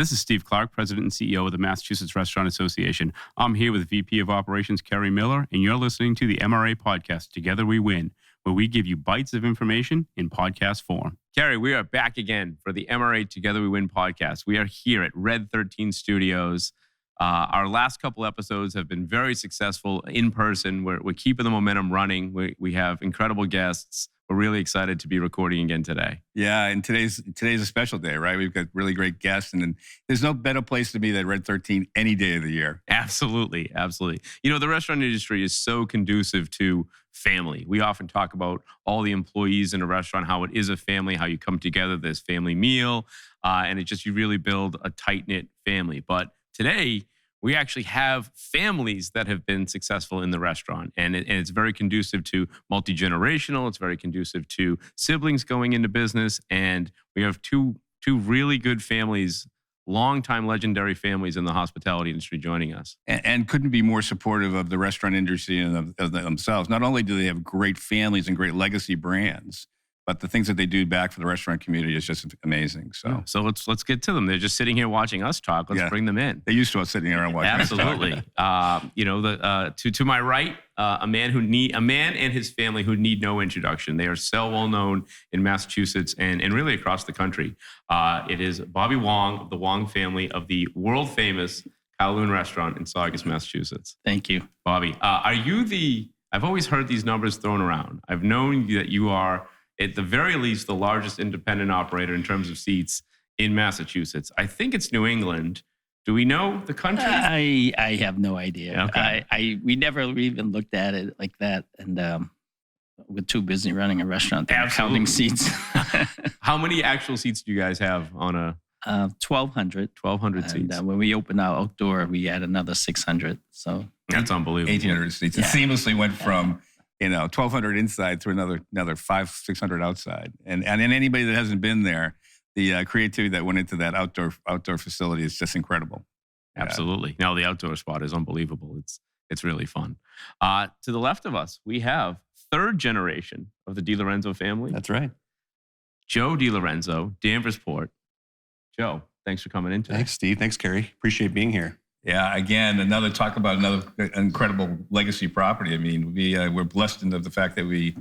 This is Steve Clark, President and CEO of the Massachusetts Restaurant Association. I'm here with VP of Operations, Kerry Miller, and you're listening to the MRA podcast, Together We Win, where we give you bites of information in podcast form. Kerry, we are back again for the MRA Together We Win podcast. We are here at Red 13 Studios. Our last couple episodes have been very successful in person. We're keeping the momentum running. We have incredible guests. We're really excited to be recording again today. Yeah, and today's a special day, right? We've got really great guests, and there's no better place to be than Red 13 any day of the year. Absolutely, absolutely. You know, the restaurant industry is so conducive to family. We often talk about all the employees in a restaurant, how it is a family, how you come together, this family meal, and you really build a tight-knit family. But today, we actually have families that have been successful in the restaurant, and it's very conducive to multi-generational. It's very conducive to siblings going into business, and we have two really good families, longtime legendary families in the hospitality industry joining us. And couldn't be more supportive of the restaurant industry and of themselves. Not only do they have great families and great legacy brands, but the things that they do back for the restaurant community is just amazing. So let's get to them. They're just sitting here watching us talk. Let's bring them in. They're used to us sitting here and watching. Absolutely. Us talk. To my right, a man and his family who need no introduction. They are so well known in Massachusetts and really across the country. It is Bobby Wong, the Wong family of the world famous Kowloon restaurant in Saugus, Massachusetts. Thank you, Bobby. Are you I've always heard these numbers thrown around. I've known that you are, at the very least, the largest independent operator in terms of seats in Massachusetts. I think it's New England. Do we know the country? I have no idea. Okay. We never even looked at it like that, and we're too busy running a restaurant than counting seats. How many actual seats do you guys have on a 1,200. 1,200 seats. And when we opened our outdoor, we had another 600. So that's unbelievable. 1,800 seats. It seamlessly went from 1,200 inside to another 500-600 outside. And anybody that hasn't been there, the creativity that went into that outdoor facility is just incredible. Absolutely. Now the outdoor spot is unbelievable. It's really fun. To the left of us, we have third generation of the DiLorenzo family. That's right. Joe DiLorenzo, Danversport. Joe, thanks for coming in today. Thanks, Steve. Thanks, Kerry. Appreciate being here. Yeah, again, another incredible legacy property. I mean, we're blessed in the fact that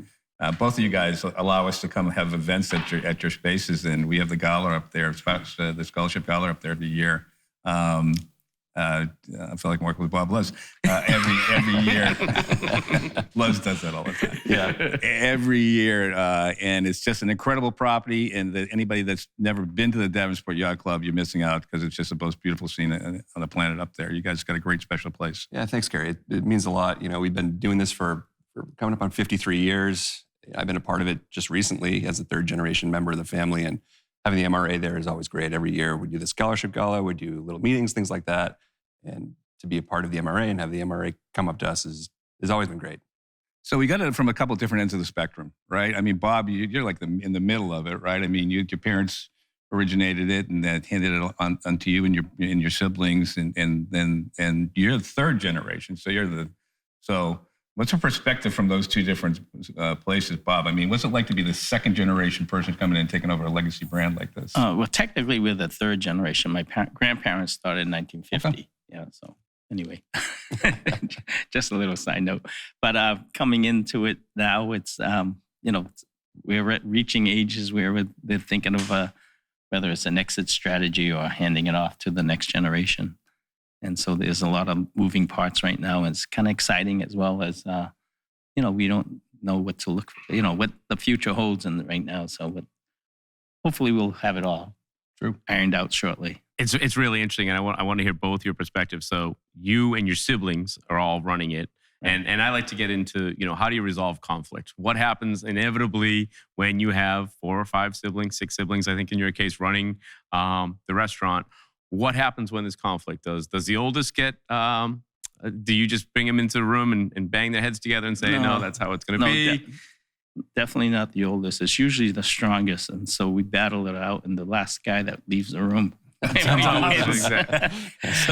both of you guys allow us to come have events at your spaces, and we have the gala up there, the scholarship gala up there every year. I feel like I'm working with Bob Luz every year. Luz does that all the time. Yeah, every year, and it's just an incredible property. And anybody that's never been to the Davenport Yacht Club, you're missing out because it's just the most beautiful scene on the planet up there. You guys got a great special place. Yeah, thanks, Kerry. It means a lot. We've been doing this for coming up on 53 years. I've been a part of it just recently as a third generation member of the family, and having the MRA there is always great. Every year we do the scholarship gala, we do little meetings, things like that. And to be a part of the MRA and have the MRA come up to us has always been great. So we got it from a couple different ends of the spectrum, right? I mean, Bob, you're like in the middle of it, right? I mean, your parents originated it and that handed it on to you and your siblings, and you're the third generation. So what's your perspective from those two different places, Bob? I mean, what's it like to be the second generation person coming in and taking over a legacy brand like this? Well, technically, we're the third generation. My grandparents started in 1950. Okay. Yeah, so anyway, just a little side note. But coming into it now, it's, we're reaching ages where they're thinking of whether it's an exit strategy or handing it off to the next generation. And so there's a lot of moving parts right now. And it's kind of exciting as well as, we don't know what to look for, what the future holds right now. So hopefully we'll have it all ironed out shortly. It's really interesting, and I want to hear both your perspectives. So you and your siblings are all running it, and I like to get into how do you resolve conflict? What happens inevitably when you have 4 or 5 siblings, 6 siblings? I think in your case running the restaurant. What happens when there's conflict? Does the oldest get? Do you just bring them into the room and bang their heads together and say no that's how it's going to be? Definitely not the oldest. It's usually the strongest, and so we battle it out. And the last guy that leaves the room. So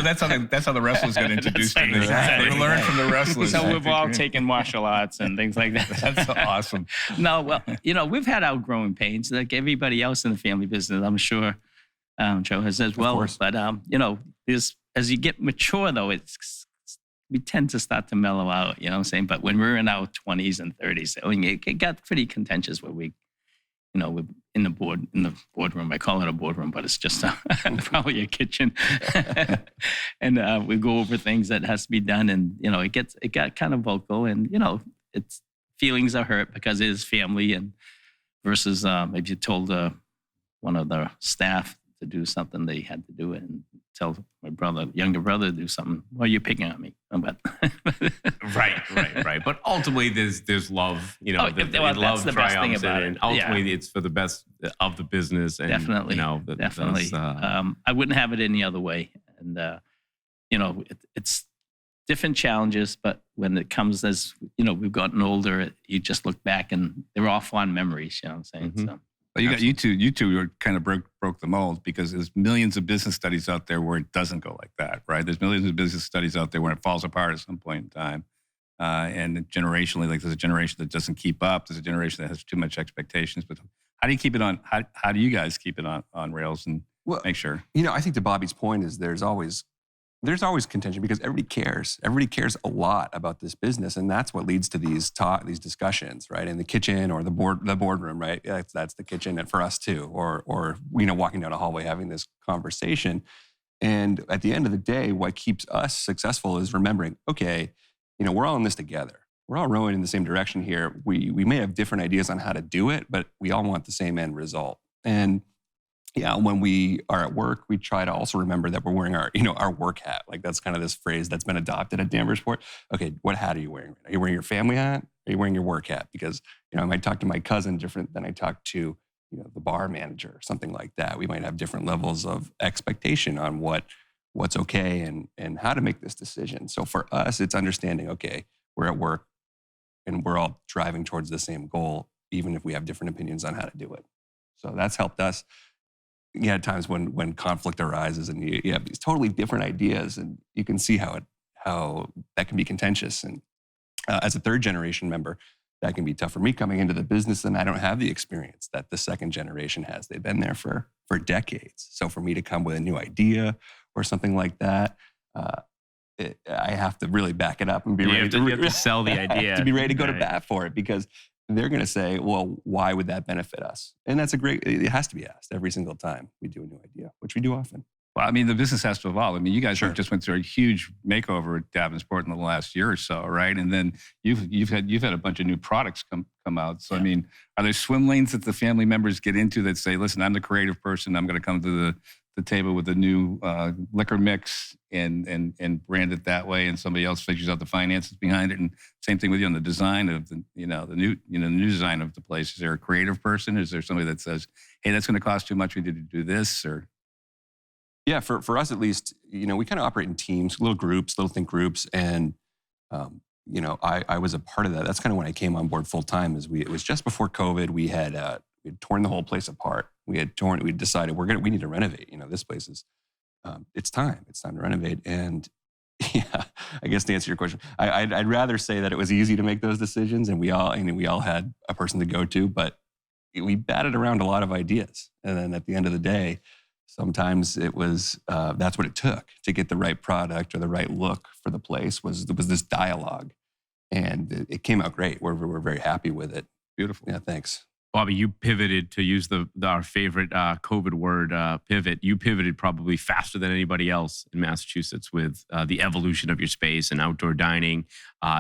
that's how the wrestlers got introduced to this. They learned from the wrestlers. So we've all taken martial arts and things like that. That's awesome. No, well, we've had our growing pains like everybody else in the family business. I'm sure Joe has as well. course. But there's, as you get mature, though, we tend to start to mellow out. You know what I'm saying? But when we're in our 20s and 30s, I mean, it got pretty contentious where we're in the boardroom. I call it a boardroom, but it's just probably a kitchen. And we go over things that has to be done, and it got kind of vocal, and it's feelings are hurt because it is family, and versus if you told one of the staff to do something, they had to do it, and tell my younger brother to do something. Well, you're picking on me, but right. But ultimately, there's love. Love that's the best thing triumphs, about and it. ultimately, it's for the best of the business. And, Definitely. Definitely. I wouldn't have it any other way. And it's different challenges, but when it comes as we've gotten older, you just look back and they're all fond memories. You know what I'm saying? Mhm. So. Well, you two were kind of broke the mold, because there's millions of business studies out there where it doesn't go like that, right? There's millions of business studies out there where it falls apart at some point in time. And generationally, like there's a generation that doesn't keep up. There's a generation that has too much expectations. But how do you keep it on? How do you guys keep it on rails and make sure? I think to Bobby's point is there's always contention because everybody cares. Everybody cares a lot about this business, and that's what leads to these discussions, right? In the kitchen or the boardroom, right? That's the kitchen, and for us too, or walking down a hallway having this conversation. And at the end of the day, what keeps us successful is remembering, okay, we're all in this together. We're all rowing in the same direction here. We may have different ideas on how to do it, but we all want the same end result. And when we are at work, we try to also remember that we're wearing our work hat. Like that's kind of this phrase that's been adopted at Danversport. Okay, what hat are you wearing? Are you wearing your family hat? Or are you wearing your work hat? Because I might talk to my cousin different than I talk to the bar manager or something like that. We might have different levels of expectation on what's okay and how to make this decision. So for us, it's understanding, okay, we're at work and we're all driving towards the same goal, even if we have different opinions on how to do it. So that's helped us. At times when conflict arises and you have these totally different ideas, and you can see how that can be contentious. And as a third generation member, that can be tough for me coming into the business, and I don't have the experience that the second generation has. They've been there for decades. So for me to come with a new idea or something like that, I have to really back it up and be ready to sell the idea. to be ready to go to Right. bat for it, because they're going to say, well, why would that benefit us? And it has to be asked every single time we do a new idea, which we do often. Well, the business has to evolve. You guys Sure. just went through a huge makeover at Davenport in the last year or so, right? And then you've had a bunch of new products come out. So Yeah. Are there swim lanes that the family members get into that say, listen, I'm the creative person. I'm going to come to the table with a new liquor mix and brand it that way, and somebody else figures out the finances behind it. And same thing with you on the design of the new design of the place. Is there a creative person? Is there somebody that says, hey, that's going to cost too much, we need to do this? Or Yeah, for us at least, we kind of operate in teams, little think groups, and I was a part of that. That's kind of when I came on board full time. It was just before COVID. We had torn the whole place apart. We decided we need to renovate. This place is it's time to renovate. And yeah, I guess to answer your question, I'd rather say that it was easy to make those decisions, and we all had a person to go to, but we batted around a lot of ideas, and then at the end of the day, sometimes it was that's what it took to get the right product or the right look for the place was this dialogue, and it came out great. We're very happy with it. beautiful. Yeah, thanks. Bobby, you pivoted, to use our favorite COVID word, pivot. You pivoted probably faster than anybody else in Massachusetts with the evolution of your space and outdoor dining.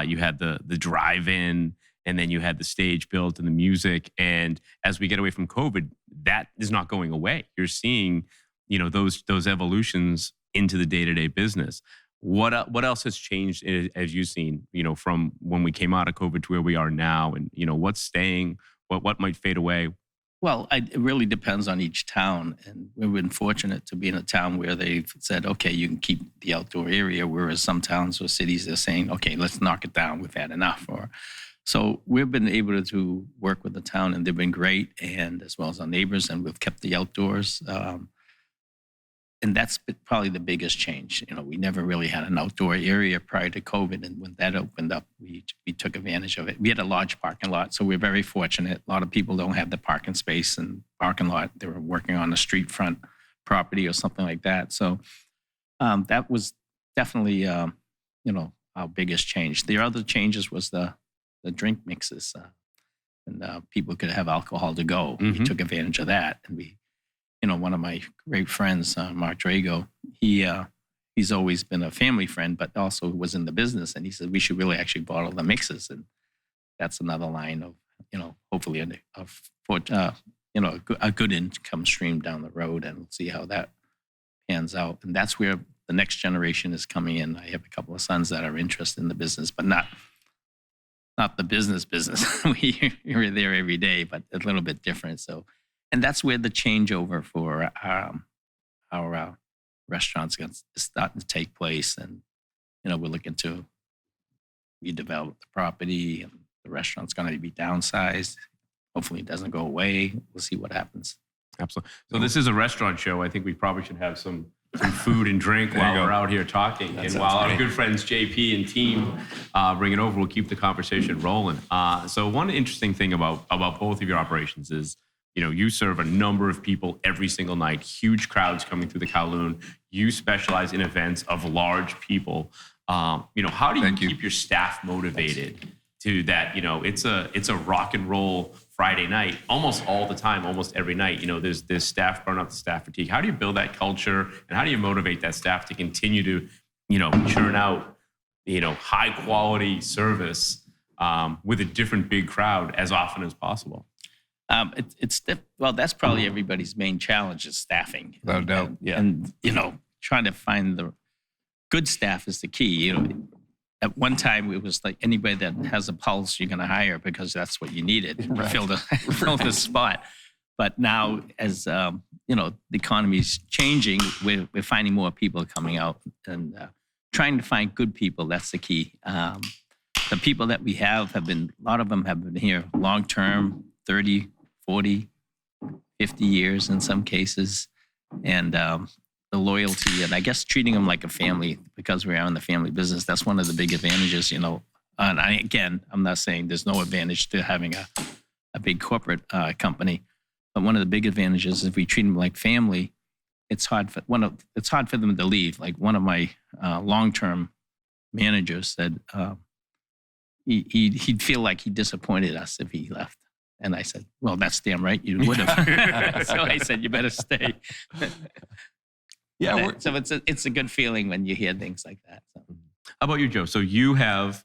You had the drive-in, and then you had the stage built and the music. And as we get away from COVID, that is not going away. You're seeing, those evolutions into the day-to-day business. What else has changed as you've seen, from when we came out of COVID to where we are now, and what's staying? What might fade away? Well, it really depends on each town. And we've been fortunate to be in a town where they've said, okay, you can keep the outdoor area, whereas some towns or cities are saying, okay, let's knock it down. We've had enough. So we've been able to work with the town, and they've been great, and as well as our neighbors, and we've kept the outdoors. And that's probably the biggest change. We never really had an outdoor area prior to COVID. And when that opened up, we took advantage of it. We had a large parking lot, so we're very fortunate. A lot of people don't have the parking space and parking lot. They were working on the street front property or something like that. So that was definitely, our biggest change. The other changes was the drink mixes. And people could have alcohol to go. We took advantage of that. And one of my great friends, Mark Drago, he's always been a family friend, but also was in the business. And he said, we should really actually bottle the mixes. And that's another line of, hopefully a good income stream down the road, and we'll see how that pans out. And that's where the next generation is coming in. I have a couple of sons that are interested in the business, but not the business. We're there every day, but a little bit different. So, and that's where the changeover for our restaurants is starting to take place. And, we're looking to redevelop the property, and the restaurant's going to be downsized. Hopefully it doesn't go away. We'll see what happens. Absolutely. So this is a restaurant show. I think we probably should have some food and drink while we're out here talking. That and sounds while our great. good friends JP and team bring it over, we'll keep the conversation rolling. So one interesting thing about both of your operations is, you serve a number of people every single night, huge crowds coming through the Kowloon. You specialize in events of large people. How do you keep your staff motivated to that? It's a rock and roll Friday night, almost all the time, almost every night. There's staff burnout, staff fatigue. How do you build that culture, and how do you motivate that staff to continue to, churn out, high quality service with a different big crowd as often as possible? That's probably everybody's main challenge is staffing. Without a doubt. And trying to find the good staff is the key. At one time, it was like anybody that has a pulse, you're going to hire because that's what you needed to fill the spot. But now, as the economy's changing, we're finding more people coming out and trying to find good people. That's the key. The people that we have a lot of them have been here long term, 30, 40, 50 years in some cases. And the loyalty, and I guess treating them like a family, because we are in the family business. That's one of the big advantages, And I'm not saying there's no advantage to having a big corporate company, but one of the big advantages is if we treat them like family, it's hard for them to leave. Like one of my long-term managers said he'd feel like he disappointed us if he left. And I said, well, that's damn right, you would have. So I said, you better stay. Yeah. So it's a good feeling when you hear things like that. So. How about you, Joe? So you have,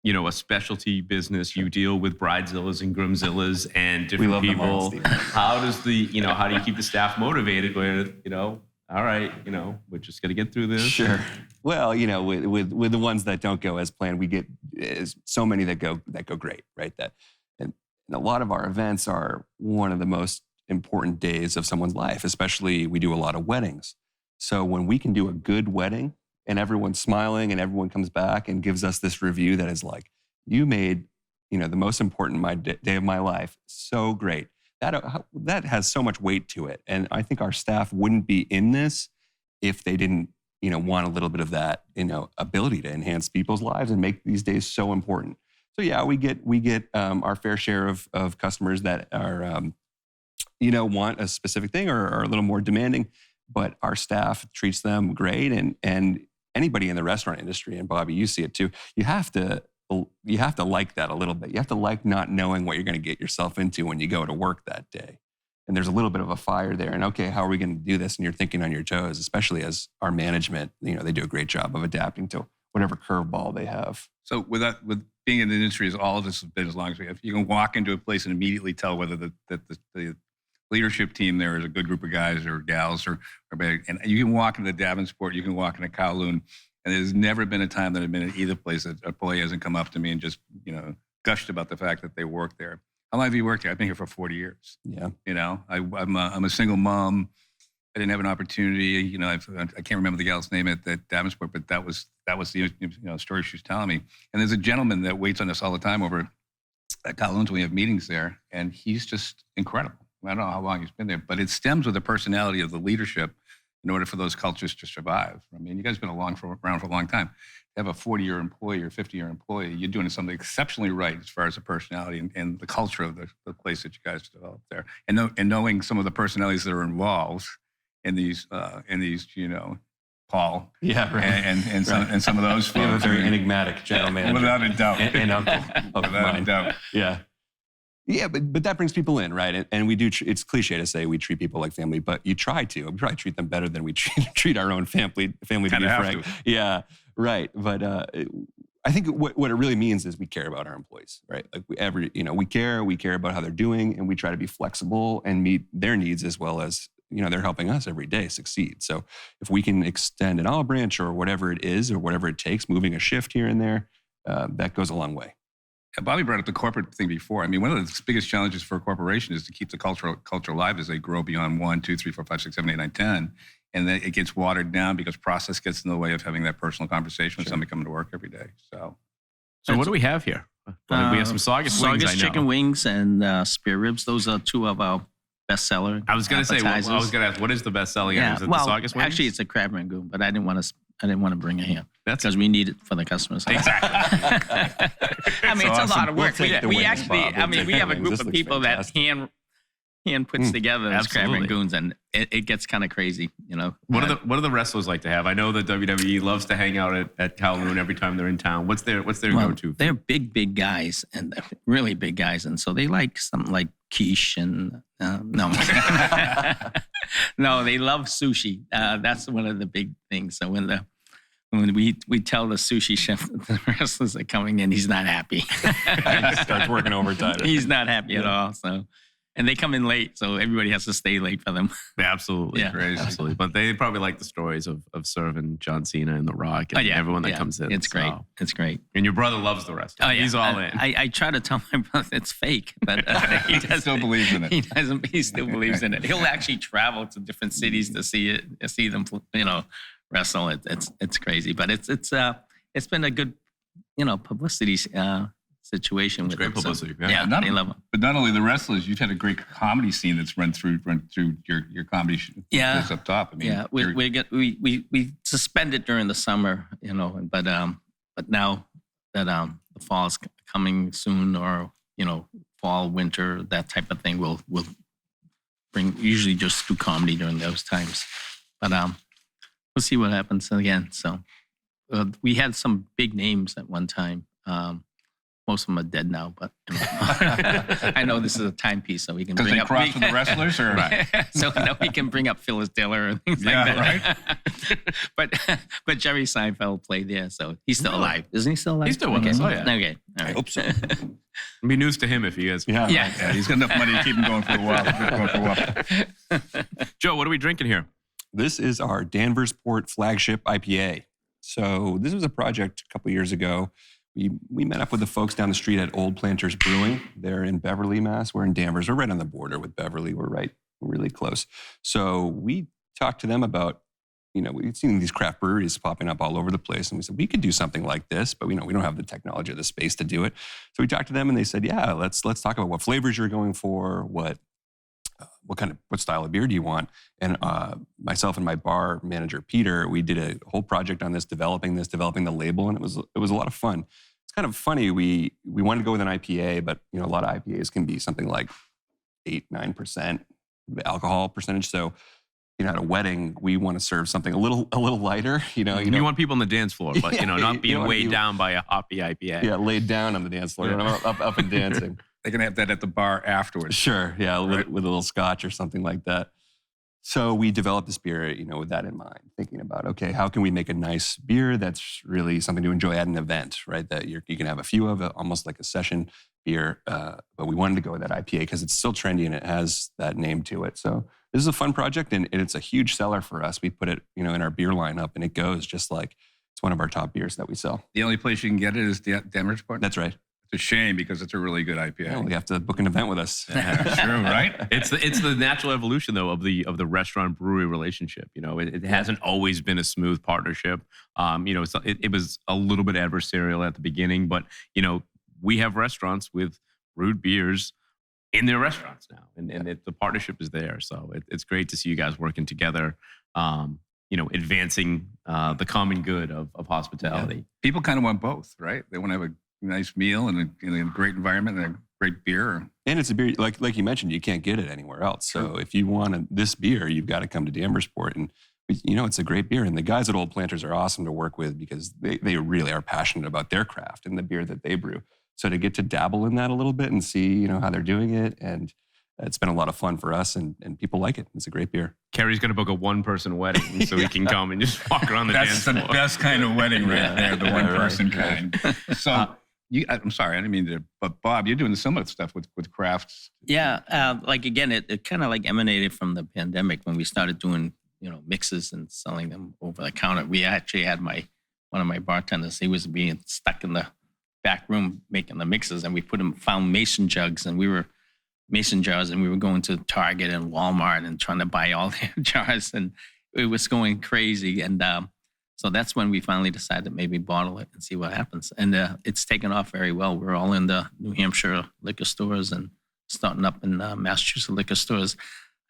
a specialty business. You deal with bridezillas and groomzillas and different love them all, people. Steve. How does how do you keep the staff motivated when, all right, we're just going to get through this? Sure. Well, with the ones that don't go as planned, we get so many that go great, right? And a lot of our events are one of the most important days of someone's life. Especially, we do a lot of weddings. So when we can do a good wedding and everyone's smiling and everyone comes back and gives us this review that is like, you made, the most important day of my life so great. That has so much weight to it. And I think our staff wouldn't be in this if they didn't, want a little bit of that, ability to enhance people's lives and make these days so important. So yeah, we get our fair share of customers that are, want a specific thing or are a little more demanding. But our staff treats them great, and anybody in the restaurant industry, and Bobby, you see it too. You have to like that a little bit. You have to like not knowing what you're going to get yourself into when you go to work that day. And there's a little bit of a fire there. And okay, how are we going to do this? And you're thinking on your toes, especially as our management, they do a great job of adapting to whatever curveball they have. So with being in the industry, as all of us have been as long as we have, you can walk into a place and immediately tell whether the leadership team there is a good group of guys or gals or big. And you can walk into Davenport, you can walk into Kowloon, and there's never been a time that I've been at either place that an employee hasn't come up to me and just, gushed about the fact that they work there. How long have you worked here? I've been here for 40 years. Yeah. I'm a single mom. I didn't have an opportunity. I can't remember the gal's name at Davenport, but that was the story she was telling me. And there's a gentleman that waits on us all the time over at Kowloon's when we have meetings there, and he's just incredible. I don't know how long he's been there, but it stems with the personality of the leadership in order for those cultures to survive. I mean, you guys have been around for a long time. To have a 40-year employee or 50-year employee, you're doing something exceptionally right as far as the personality and the culture of the place that you guys developed there. And knowing some of the personalities that are involved Paul Yeah, right. and some of those We have a folks. very enigmatic general manager. Without a doubt. And uncle of Without a mine. doubt. Yeah. Yeah, but that brings people in, right? And we do, it's cliche to say we treat people like family, but you try to. We probably treat them better than we treat our own family to be Kinda have frank. to. Yeah, right. But I think what it really means is we care about our employees, right? Like we care about how they're doing, and we try to be flexible and meet their needs as well as, they're helping us every day succeed. So if we can extend an olive branch or whatever it is, or whatever it takes, moving a shift here and there, that goes a long way. Bobby brought up the corporate thing before. I mean, one of the biggest challenges for a corporation is to keep the culture alive as they grow beyond 1, 2, 3, 4, 5, 6, 7, 8, 9, 10. And then it gets watered down because process gets in the way of having that personal conversation with somebody coming to work every day. So what do we have here? We have some Saugus wings, I know. chicken wings and spare ribs. Those are two of our bestseller. I was going to say, I was appetizers. going to ask, what is the best selling item? Yeah, Is it well, the Saugus wings? actually, it's a crab rangoon, but I didn't want to bring it here That's because we need it for the customers. exactly. I mean, it's awesome. a lot of work. We'll take the we wings, actually, Bob. We'll I mean, take we the have a wings. group This of looks people fantastic. that hand puts together those crab absolutely. rangoons, and it gets kind of crazy, What do the wrestlers like to have? I know that WWE loves to hang out at Kowloon every time they're in town. What's their Well, go-to? they're big guys, and they're really big guys, and so they like something like quiche and no, no, they love sushi. That's one of the big things. So when we tell the sushi chef that the wrestlers are coming in, he's not happy. Starts working overtime. He's not happy at all. So, and they come in late, so everybody has to stay late for them. Absolutely. Yeah. Crazy. Absolutely. But they probably like the stories of serving John Cena and The Rock and everyone that comes in. It's great. So. It's great. And your brother loves the restaurant. Oh, yeah. He's all in. I try to tell my brother it's fake, but he doesn't. Still believes in it. He doesn't. He still believes in it. He'll actually travel to different cities to see them, wrestle. It's crazy, but it's been a good, publicity situation. It's with great it, so, publicity, yeah. Yeah, they love them. But not only the wrestlers, you've had a great comedy scene that's run through your comedy Yeah. place up top. I mean, Yeah, we suspended during the summer, but now that the fall is coming soon, or fall, winter, that type of thing, we'll usually just do comedy during those times. But we'll see what happens again. So we had some big names at one time. Most of them are dead now, but I know this is a timepiece, so we can because bring they up crossed with the wrestlers, or so now we can bring up Phyllis Diller and things like that. Right. But Jerry Seinfeld played there, so he's still alive. Isn't he still alive? He's still with us. Oh, yeah. Okay. All I right. hope so. It'd be news to him if he is. Yeah. Yeah. He's got enough money to keep him going for a while. Joe, what are we drinking here? This is our Danvers Port flagship IPA. So this was a project a couple years ago. We met up with the folks down the street at Old Planters Brewing. They're in Beverly, Mass. We're in Danvers. We're right on the border with Beverly. We're really close. So we talked to them about, we've seen these craft breweries popping up all over the place. And we said, we could do something like this, but we don't have the technology or the space to do it. So we talked to them and they said, yeah, let's talk about what flavors you're going for, what style of beer do you want? And myself and my bar manager, Peter, we did a whole project on this, developing the label, and it was a lot of fun. It's kind of funny. We wanted to go with an IPA, but a lot of IPAs can be something like 8-9% alcohol percentage. So at a wedding, we want to serve something a little lighter. You want people on the dance floor, but not being weighed down by a hoppy IPA. Yeah, laid down on the dance floor, up and dancing. They can have that at the bar afterwards. Sure, yeah, Right. with a little scotch or something like that. So we developed this beer, with that in mind, thinking about, okay, how can we make a nice beer that's really something to enjoy at an event, right? That you can have a few of, almost like a session beer. But we wanted to go with that IPA because it's still trendy and it has that name to it. So this is a fun project and it's a huge seller for us. We put it, in our beer lineup and it goes just like it's one of our top beers that we sell. The only place you can get it is the Danvers Port. That's right. It's a shame because it's a really good IPA. Yeah, you have to book an event with us. Yeah, sure, right? It's the natural evolution though of the restaurant brewery relationship. It hasn't always been a smooth partnership. It was a little bit adversarial at the beginning, but we have restaurants with brewed beers in their restaurants now, and the partnership is there. So it's great to see you guys working together. Advancing the common good of hospitality. People kind of want both, right? They want to have a nice meal and a great environment and a great beer. And it's a beer, like you mentioned, you can't get it anywhere else. So if you want this beer, you've got to come to Dambersport. And, it's a great beer. And the guys at Old Planters are awesome to work with because they really are passionate about their craft and the beer that they brew. So to get to dabble in that a little bit and see, how they're doing it. And it's been a lot of fun for us and people like it. It's a great beer. Kerry's going to book a one-person wedding so he can come and just walk around the dance That's floor. the best kind of wedding right there, the one-person right. kind. So, I'm sorry, I didn't mean to, but Bob, you're doing the similar stuff with crafts. Yeah, like again, it kind of like emanated from the pandemic when we started doing mixes and selling them over the counter. We actually had one of my bartenders. He was being stuck in the back room making the mixes, and we found mason jars, and we were going to Target and Walmart and trying to buy all their jars, and it was going crazy. And so that's when we finally decided to maybe bottle it and see what happens. And it's taken off very well. We're all in the New Hampshire liquor stores and starting up in Massachusetts liquor stores.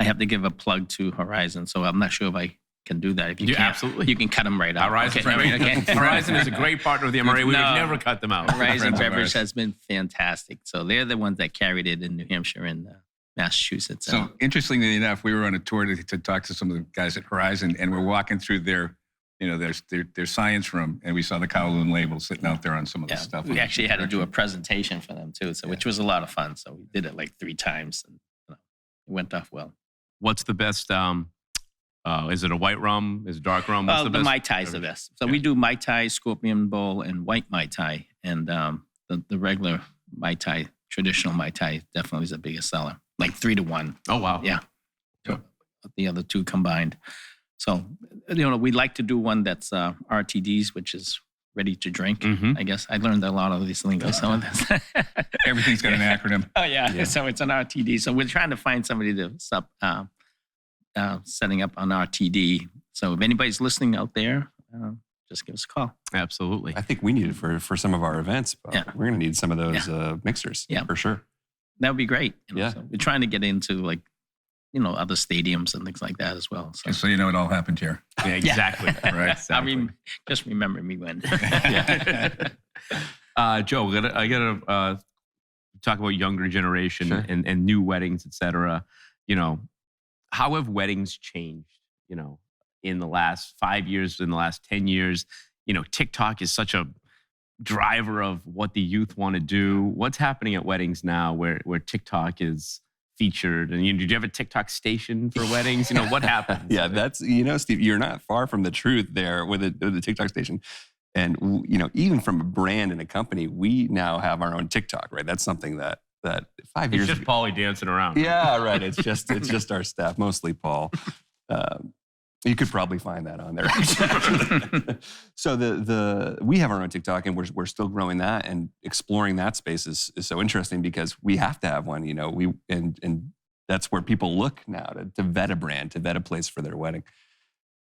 I have to give a plug to Horizon, so I'm not sure if I can do that. If you Yeah, can't, absolutely. you can cut them right out. Horizon's Okay, right. okay. Horizon is a great partner of the MRA. We would No. never cut them out. Horizon Friends of Beverage ours. has been fantastic. So they're the ones that carried it in New Hampshire and Massachusetts. So interestingly enough, we were on a tour to talk to some of the guys at Horizon, and we're walking through their science room, and we saw the Kowloon label sitting out there on some of the stuff. we actually had to do a presentation for them too, which was a lot of fun. So we did it like 3 times, and it went off well. What's the best? Is it a white rum? Is it dark rum? What's the The best? Mai Tai is the best. So we do Mai Tai, Scorpion Bowl, and white Mai Tai, and the regular Mai Tai, traditional Mai Tai, definitely is the biggest seller, like 3-1. Oh wow. Yeah. So the other two combined. So, we like to do one that's RTDs, which is ready to drink. Mhm. I guess I learned a lot of these lingo. Some of this. Everything's got an acronym. Oh yeah. So it's an RTD. So we're trying to find somebody to setting up an RTD. So if anybody's listening out there, just give us a call. Absolutely. I think we need it for some of our events. But Yeah. We're going to need some of those mixers Yeah. for sure. That would be great. Yeah. So we're trying to get into other stadiums and things like that as well. So. Just so you know, it all happened here. Yeah, exactly. Right. Exactly. I mean, just remember me when. Joe, I gotta talk about younger generation Sure. and new weddings, et cetera. How have weddings changed? In the last 5 years, in the last 10 years, TikTok is such a driver of what the youth want to do. What's happening at weddings now, where TikTok is featured? And did you have a TikTok station for weddings? What happens? Yeah, that's, Steve, you're not far from the truth there with the TikTok station. And, even from a brand and a company, we now have our own TikTok, right? That's something that 5 years It's just ago. Paulie dancing around. Yeah, right. It's just our staff, mostly Paul. You could probably find that on there. So we have our own TikTok, and we're still growing that, and exploring that space is so interesting because we have to have one. And that's where people look now to vet a brand, to vet a place for their wedding.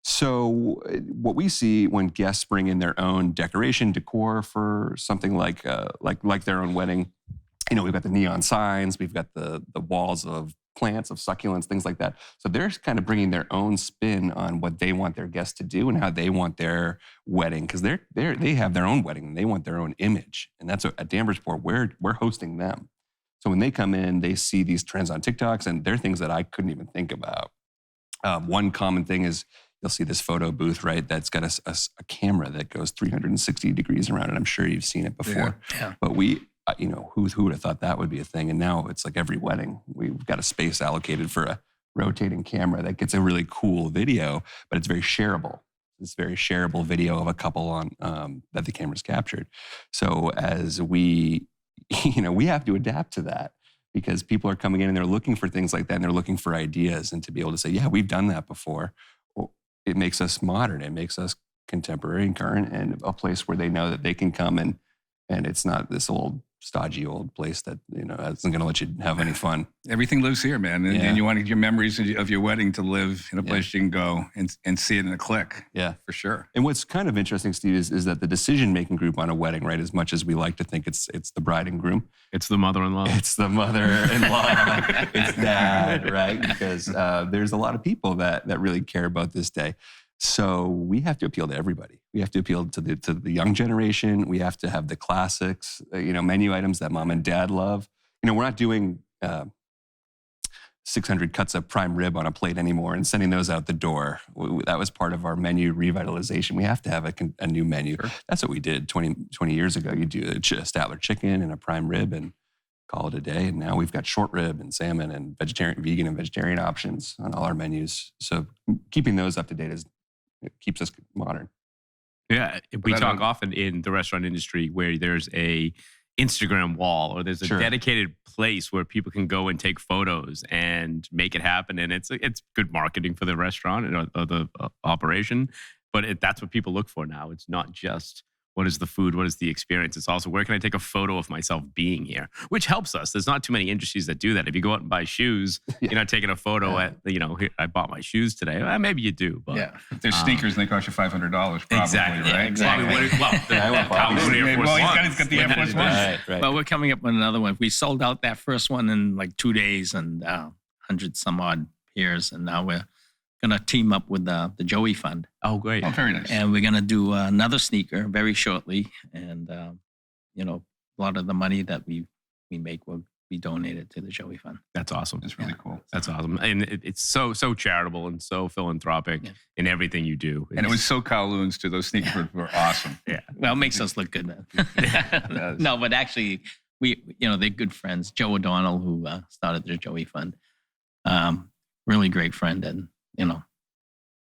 So what we see when guests bring in their own decoration, decor for something like their own wedding, we've got the neon signs, we've got the walls of plants, of succulents, things like that. So they're kind of bringing their own spin on what they want their guests to do and how they want their wedding, because they have their own wedding and they want their own image. And that's at Dambersport, we're hosting them. So when they come in, they see these trends on TikToks, and they're things that I couldn't even think about. One common thing is you'll see this photo booth, right? That's got a camera that goes 360 degrees around it. I'm sure you've seen it before. Yeah. But we, who would have thought that would be a thing? And now it's like every wedding, we've got a space allocated for a rotating camera that gets a really cool video, but it's very shareable. It's very shareable video of a couple on that the camera's captured. So as we, we have to adapt to that, because people are coming in and they're looking for things like that, and they're looking for ideas, and to be able to say, yeah, we've done that before. It makes us modern. It makes us contemporary and current, and a place where they know that they can come and it's not this stodgy old place that isn't going to let you have any fun. Everything lives here, man. And, Yeah. and you want your memories of your wedding to live in a place you can go and see it in a click. Yeah. For sure. And what's kind of interesting, Steve, is that the decision-making group on a wedding, right, as much as we like to think it's the bride and groom, It's the mother-in-law. it's the mother-in-law, it's dad, right? Because there's a lot of people that really care about this day. So we have to appeal to everybody. We have to appeal to the young generation. We have to have the classics, menu items that mom and dad love, we're not doing 600 cuts of prime rib on a plate anymore and sending those out the door. That was part of our menu revitalization. We have to have a new menu. Sure. That's what we did 20 years ago. You do a Statler chicken and a prime rib and call it a day. And now we've got short rib and salmon and vegan and vegetarian options on all our menus. So keeping those up to date it keeps us modern. Yeah, we talk often in the restaurant industry where there's a Instagram wall or there's a Sure. dedicated place where people can go and take photos and make it happen. And it's good marketing for the restaurant or the operation. But that's what people look for now. It's not just what is the food, what is the experience. It's also where can I take a photo of myself being here, which helps us. There's not too many industries that do that. If you go out and buy shoes, you're not taking a photo at, here, I bought my shoes today. Well, maybe you do. But Yeah, if they're sneakers and they cost you $500, probably, exactly. right? Yeah, exactly. Well, want Bobby's. Kowloon Air Force Well, Ones. he's got the Air Force Ones. Right. Well, we're coming up with another one. We sold out that first one in like 2 days and 100 some odd pairs. And now we're going to team up with the Joey Fund. Oh, great. Oh, very nice. And we're going to do another sneaker very shortly. And, a lot of the money that we make will be donated to the Joey Fund. That's awesome. It's really cool. That's awesome. And it's so charitable and so philanthropic in everything you do. And it was so Kowloon's too. Those sneakers were awesome. Well, it makes us look good then. No, but actually, they're good friends. Joe O'Donnell, who started the Joey Fund, really great friend. And,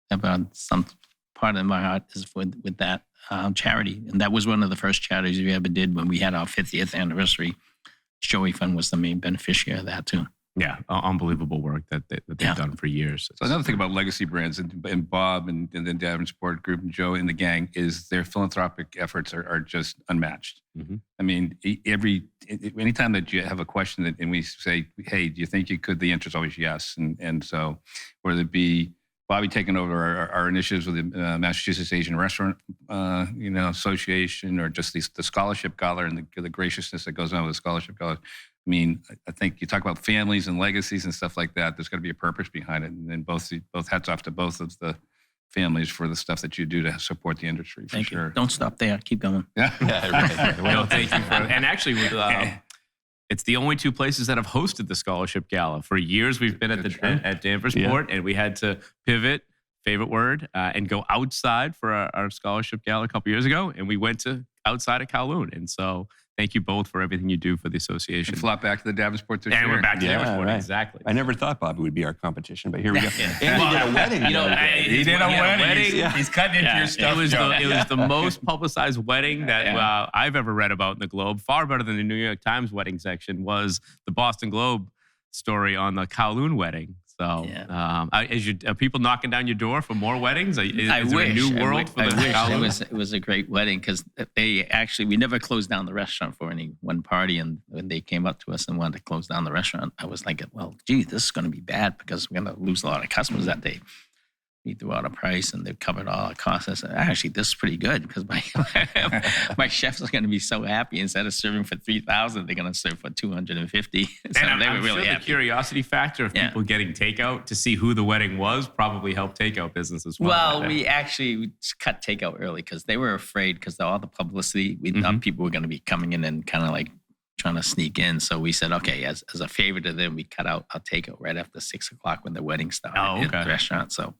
about some part of my heart is with that charity. And that was one of the first charities we ever did when we had our 50th anniversary. Joey Fund was the main beneficiary of that too. Yeah, unbelievable work that they've done for years. So another thing about legacy brands and Bob and the Davenport Group and Joe and the gang is their philanthropic efforts are just unmatched. Mhm. I mean, anytime that you have a question and we say, hey, do you think you could? The answer is always yes. And so whether it be Bobby taking over our initiatives with the Massachusetts Asian Restaurant Association, or just the scholarship gala and the graciousness that goes on with the scholarship gala. I mean, I think you talk about families and legacies and stuff like that. There's got to be a purpose behind it, and both hats off to both of the families for the stuff that you do to support the industry. For Thank sure. you. Don't stop there. Keep going. Yeah. Right. Well, thank you for. And actually, it's the only two places that have hosted the scholarship gala. For years, we've been at at Danversport, and we had to pivot. Favorite word, and go outside for our scholarship gala a couple years ago, and we went to outside of Kowloon. And so, thank you both for everything you do for the association. And flop back to the Davenport this year. And we're back to Davenport, right. exactly. I never thought Bobby would be our competition, but here we go. Yeah. And he did a wedding. You know, the other day. He did a wedding. Yeah. He's cutting into your stuff, It was Joe. it was the most publicized wedding that I've ever read about in the Globe. Far better than the New York Times wedding section was the Boston Globe story on the Kowloon wedding. So, are people knocking down your door for more weddings? Is there a new world for the Kowloon? It was a great wedding because we never closed down the restaurant for any one party. And when they came up to us and wanted to close down the restaurant, I was like, well, gee, this is going to be bad because we're going to lose a lot of customers that day. We threw out a price and they covered all our costs. I said, actually, this is pretty good because my chefs are going to be so happy. Instead of serving for $3,000, they're going to serve for $250. So And they I'm were really sure the happy. curiosity factor of people getting takeout to see who the wedding was probably helped takeout business as well. Well, we cut takeout early because they were afraid because of all the publicity. We thought people were going to be coming in and kind of like trying to sneak in. So we said, okay, as a favor to them, we cut out our takeout right after 6 o'clock when the wedding started at the restaurant. So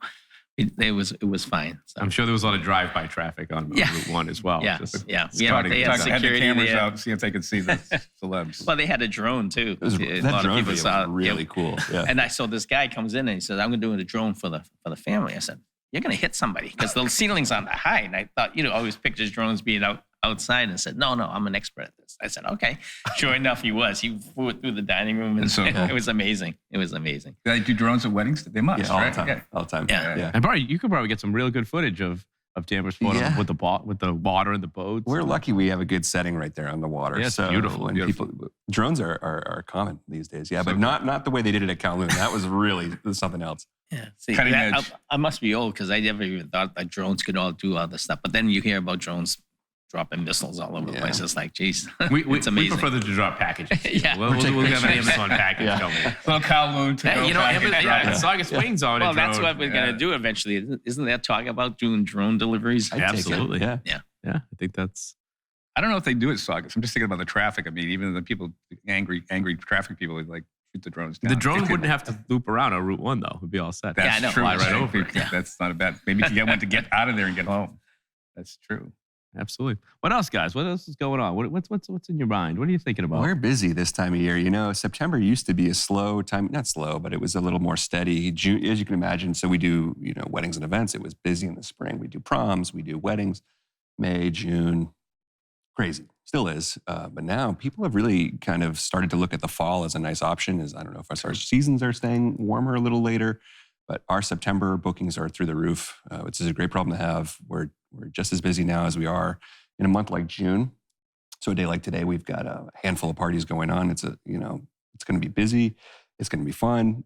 it was fine. So. I'm sure there was a lot of drive-by traffic on Route 1 as well. Yeah, Just- yeah. They had the cameras there. out, see if they could see the celebs. Well, they had a drone too. That drone video was really cool. Yeah. And I saw this guy comes in and he says, "I'm going to do a drone for the family." I said, "You're going to hit somebody because the ceiling's on the high." And I thought, always pictures drones being outside, and said, "No, I'm an expert at this." I said, "Okay." Sure enough, he was. He flew it through the dining room, and So cool. it was amazing. It was amazing. Do they do drones at weddings? They must, Yeah, all right? the time. Okay. All the time. Yeah. And probably you could probably get some real good footage of Danversport Yeah. with the water and the boats. We're lucky we have a good setting right there on the water. Yeah, it's so beautiful, when beautiful. drones are common these days. Yeah, but not the way they did it at Kowloon. That was really something else. Yeah, see, Cutting edge. I must be old because I never even thought that drones could all do all this stuff. But then you hear about drones dropping missiles all over the place. It's like, geez, we it's amazing. We prefer them to drop packages. Yeah. We'll have an Amazon package coming. Little Kowloon to go. Saugus Wings on it. Well, that's what we're going to do eventually. Isn't there talk about doing drone deliveries? I'd take it. Absolutely. Yeah. Yeah, I think that's I don't know if they do it Saugus. I'm just thinking about the traffic. I mean, even the people, angry traffic people would like shoot the drones down. The drone wouldn't have to loop around on Route 1, though. It'd be all set. That's I know. true. Fly right over it. That's not a bad. Maybe you can get one to get out of there and get home. That's true. Absolutely. What else, guys? What else is going on? What's in your mind? What are you thinking about? We're busy this time of year. You know, September used to be a slow time, not slow, but it was a little more steady. June, as you can imagine. So we do, you know, weddings and events. It was busy in the spring. We do proms, we do weddings, May, June. Crazy. Still is. But now people have really kind of started to look at the fall as a nice option. As I don't know if our seasons are staying warmer a little later, but our September bookings are through the roof, which is a great problem to have. We're just as busy now as we are in a month like June. So a day like today, we've got a handful of parties going on. It's going to be busy. It's going to be fun.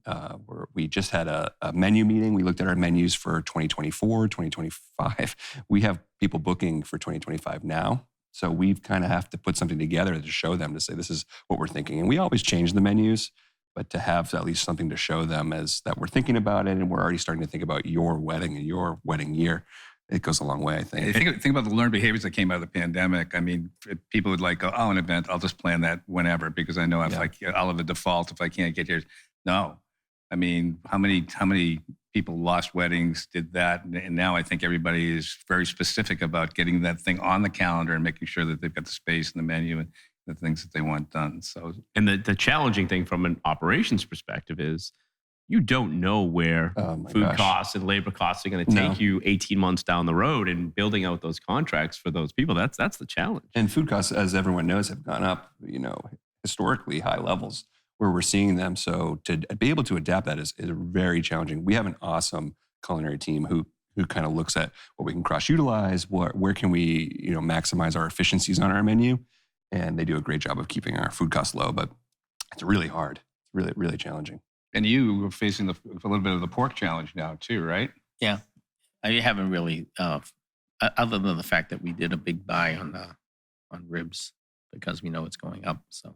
We just had a menu meeting. We looked at our menus for 2024, 2025. We have people booking for 2025 now. So we kind of have to put something together to show them, to say, this is what we're thinking. And we always change the menus, but to have at least something to show them as that we're thinking about it and we're already starting to think about your wedding and your wedding year, it goes a long way, I think. Think about the learned behaviors that came out of the pandemic. I mean, people would like go, oh, an event, I'll just plan that whenever because I know if I'll have a default if I can't get here. No. I mean, how many people lost weddings, did that? And now I think everybody is very specific about getting that thing on the calendar and making sure that they've got the space and the menu and the things that they want done. So, and the challenging thing from an operations perspective is you don't know where food costs and labor costs are going to take you 18 months down the road, and building out those contracts for those people. That's the challenge. And food costs, as everyone knows, have gone up, you know, historically high levels where we're seeing them. So to be able to adapt that is very challenging. We have an awesome culinary team who kind of looks at what we can cross-utilize, where can we, you know, maximize our efficiencies on our menu. And they do a great job of keeping our food costs low, but it's really hard. It's really, really challenging. And you were facing a little bit of the pork challenge now too, right? Yeah. I haven't really, other than the fact that we did a big buy on ribs because we know it's going up. So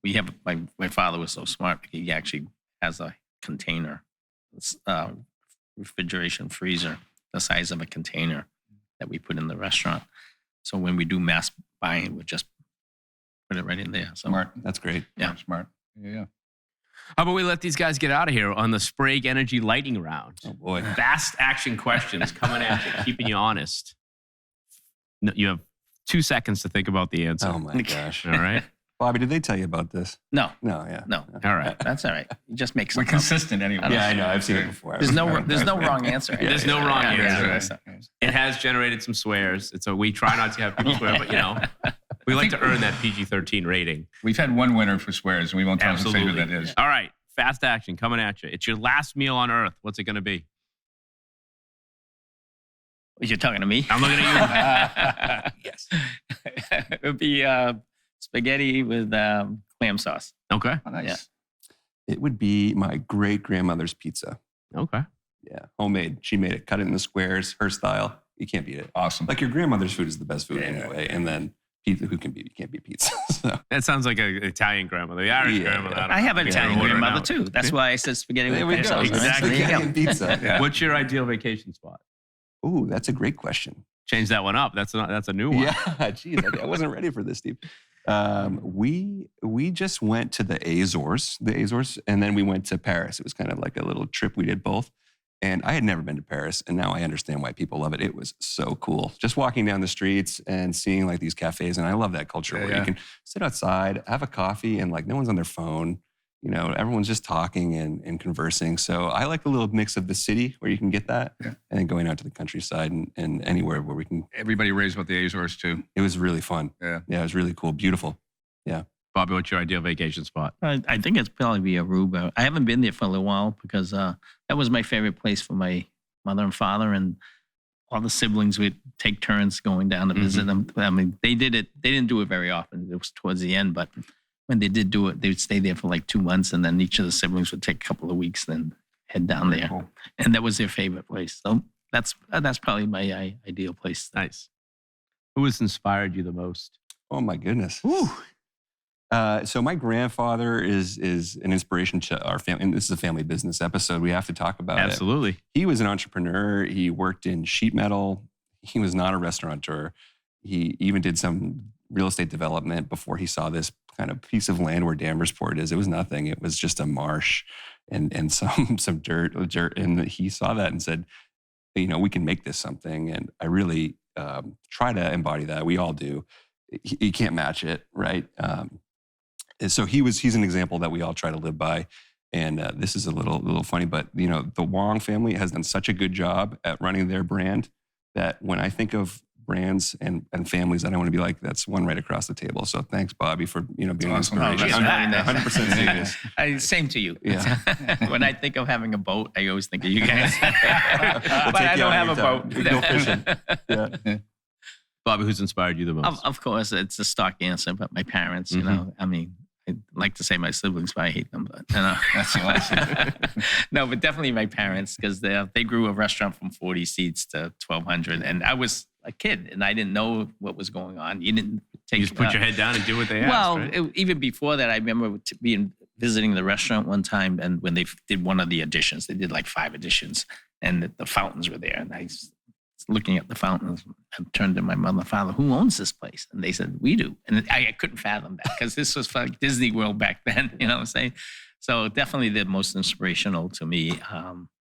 we have, my father was so smart. He actually has a container, refrigeration freezer, the size of a container that we put in the restaurant. So when we do mass buying, we just put it right in there. So Smart. That's great. Yeah. Smart. Yeah. How about we let these guys get out of here on the Sprague Energy lightning round? Oh boy. Fast action questions coming at you, keeping you honest. No, you have 2 seconds to think about the answer. Oh my gosh. All right. Bobby, did they tell you about this? No, No, yeah. no. All right. That's all right. You just make We're something up. consistent anyway. I don't Yeah, I know. I've seen it before. There's no wrong answer. There's no wrong answer. Yeah. It has generated some swears. We try not to have people swear, but we like to earn that PG-13 rating. We've had one winner for swears, and we won't tell them to say who that is. All right. Fast action coming at you. It's your last meal on Earth. What's it going to be? You're talking to me? I'm looking at you. Yes. It would be spaghetti with clam sauce. Okay. Oh, nice. Yeah. It would be my great-grandmother's pizza. Okay. Yeah, homemade. She made it, cut it in the squares, her style. You can't beat it. Awesome. Like your grandmother's food is the best food Yeah. anyway. And then pizza, you can't beat pizza. So. That sounds like an Italian grandmother. The Irish grandmother. don't I have know. an You Italian order it grandmother out. too. That's why I said spaghetti with There we clam go. sauce. Exactly. There you go. Italian pizza. Yeah. What's your ideal vacation spot? Ooh, that's a great question. Change that one up. That's a new one. Yeah, geez, I wasn't ready for this, Steve. We just went to the Azores, and then we went to Paris. It was kind of like a little trip. We did both. And I had never been to Paris, and now I understand why people love it. It was so cool. Just walking down the streets and seeing like these cafes, and I love that culture where you can sit outside, have a coffee, and like no one's on their phone. You know, everyone's just talking and conversing. So I like the little mix of the city where you can get that, and then going out to the countryside and anywhere where we can. Everybody raves about the Azores too. It was really fun. Yeah. Yeah, it was really cool. Beautiful. Yeah. Bobby, what's your ideal vacation spot? I think it's probably be Aruba. I haven't been there for a little while because that was my favorite place for my mother and father, and all the siblings would take turns going down to visit them. I mean, they did it. They didn't do it very often. It was towards the end, but when they did do it, they would stay there for like 2 months, and then each of the siblings would take a couple of weeks, then head down there. Cool. And that was their favorite place. So that's probably my ideal place. Nice. Who has inspired you the most? Oh my goodness. So my grandfather is an inspiration to our family, and this is a family business episode. We have to talk about it. Absolutely. He was an entrepreneur. He worked in sheet metal. He was not a restaurateur. he even did some real estate development before he saw this kind of piece of land where Danversport is. It was nothing. It was just a marsh and some dirt. And he saw that and said, we can make this something. And I really try to embody that. We all do. You can't match it, right? And so he's an example that we all try to live by. And this is a little funny, but the Wong family has done such a good job at running their brand that when I think of brands and families that I want to be like, that's one right across the table. So thanks, Bobby, for being an inspiration. I'm 100% serious. Same to you. Yeah. When I think of having a boat, I always think of you guys. We'll But take I you don't out have a anytime. boat. We go fishing. Yeah. Bobby, who's inspired you the most? Of course, it's a stock answer, but my parents, you know, I mean, I'd like to say my siblings, but I hate them. But That's awesome. no, but definitely my parents, because they grew a restaurant from 40 seats to 1,200, and I was a kid and I didn't know what was going on. You didn't take. You just put your head down and do what they asked. Well, right? even before that, I remember visiting the restaurant one time, and when they did one of the additions, they did like 5 additions, and the fountains were there, and I was looking at the fountains and turned to my mother and father, who owns this place? And they said, we do. And I couldn't fathom that because this was like Disney World back then, you know what I'm saying? So definitely the most inspirational to me.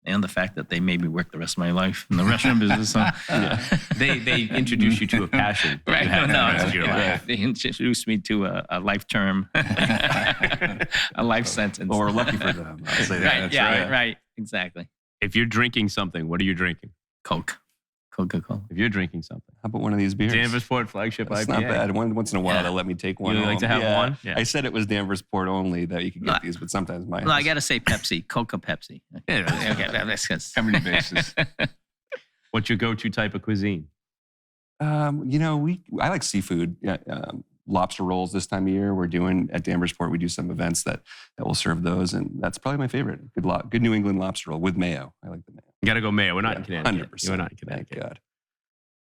And the fact that they made me work the rest of my life in the restaurant business. So, They introduced you to a passion. that right. you had for the No, rest of your life. they introduced me to a life term, a life sentence. Well, we're lucky for them. I'll say that. right. That's Yeah, right. right. Exactly. If you're drinking something, what are you drinking? Coca-Cola. If you're drinking something. How about one of these beers? Danversport flagship It's IPA. not bad. Once in a while, Yeah. they'll let me take one. You like home. to have Yeah. one? Yeah. I said it was Danversport only that you could get No, these, but sometimes mine. No, I got to say Pepsi, Coca Pepsi. Yeah. Okay, that's good. Covering the bases. What's your go-to type of cuisine? I like seafood. Yeah, lobster rolls this time of year. We're doing at Danversport. We do some events that will serve those, and that's probably my favorite. Good New England lobster roll with mayo. I like the mayo. You got to go mayo. We're not in Connecticut. 100%. We're not in Thank Connecticut. God.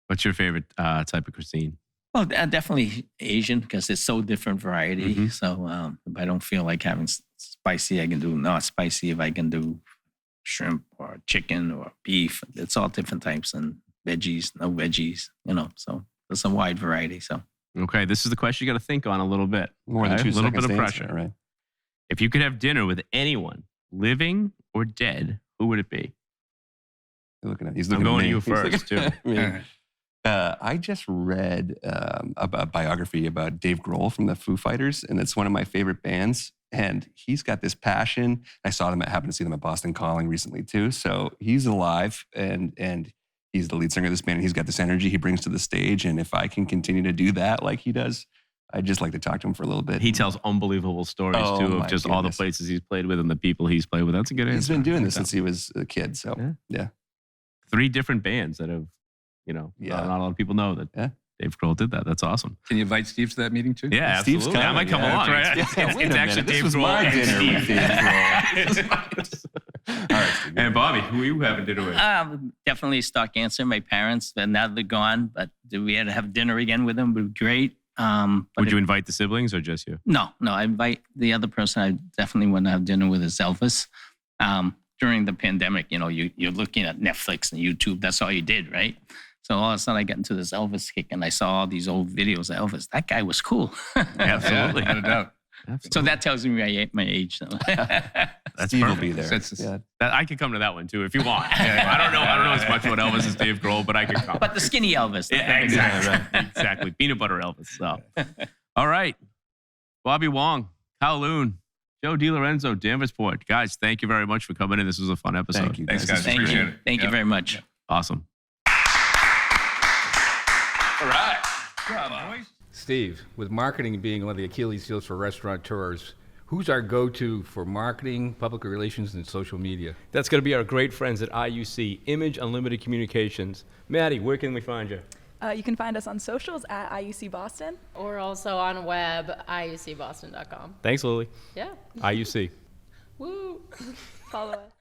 What's your favorite type of cuisine? Well, definitely Asian because it's so different variety. Mhm. So if I don't feel like having spicy, I can do not spicy. If I can do shrimp or chicken or beef, it's all different types and veggies, no veggies, so there's a wide variety. So Okay, this is the question you got to think on a little bit. More than okay? 2 A little seconds bit of to answer, pressure. right? If you could have dinner with anyone, living or dead, who would it be? He's I'm looking going at to me. you He's looking first, too. at me. I just read a biography about Dave Grohl from the Foo Fighters, and it's one of my favorite bands. And he's got this passion. I happened to see them at Boston Calling recently too. So he's alive, and he's the lead singer of this band. And he's got this energy he brings to the stage. And if I can continue to do that like he does, I'd just like to talk to him for a little bit. He tells unbelievable stories, Oh, too, my of just all the goodness. places he's played with and the people he's played with. That's a good answer. He's been doing this I like since he was a kid. So Yeah. yeah. that. 3 different bands that have, Yeah. not a lot of people know that Yeah. Dave Grohl did that. That's awesome. Can you invite Steve to that meeting too? Yeah, Steve's absolutely. I might come coming, along. yeah. It's, Yeah, it's, wait it's a actually minute. This Dave was Grohl my and dinner with Steve. Dave All right, Steve. And Bobby, who are you having dinner with? definitely a stock answer. My parents, and now they're gone, but do we had to have dinner again with them would be great. But Would you invite the siblings or just you? No, I invite the other person I definitely want to have dinner with is Elvis. During the pandemic, you're looking at Netflix and YouTube. That's all you did, right? So all of a sudden I got into this Elvis kick and I saw all these old videos of Elvis. That guy was cool. Absolutely. Yeah, without a doubt. So that tells me my age. So. That's Steve will perfect. be there. That's- Yeah. I could come to that one too if you want. I don't know as much about Elvis as Dave Grohl, but I could come. But the skinny Elvis. Yeah, exactly. Exactly. Peanut butter Elvis. So, all right. Bobby Wong, Kowloon, Joe DiLorenzo, Danversport. Guys, thank you very much for coming in. This was a fun episode. Thank you. Thanks, guys. guys. Thank Appreciate you. it. Thank you Yeah. very much. Awesome. All right. Good job, boys. Steve, with marketing being one of the Achilles heels for restaurateurs, who's our go-to for marketing, public relations, and social media? That's going to be our great friends at IUC, Image Unlimited Communications. Maddie, where can we find you? You can find us on socials at IUC Boston. Or also on web, iucboston.com. Thanks, Lily. Yeah. IUC. Woo. Follow us.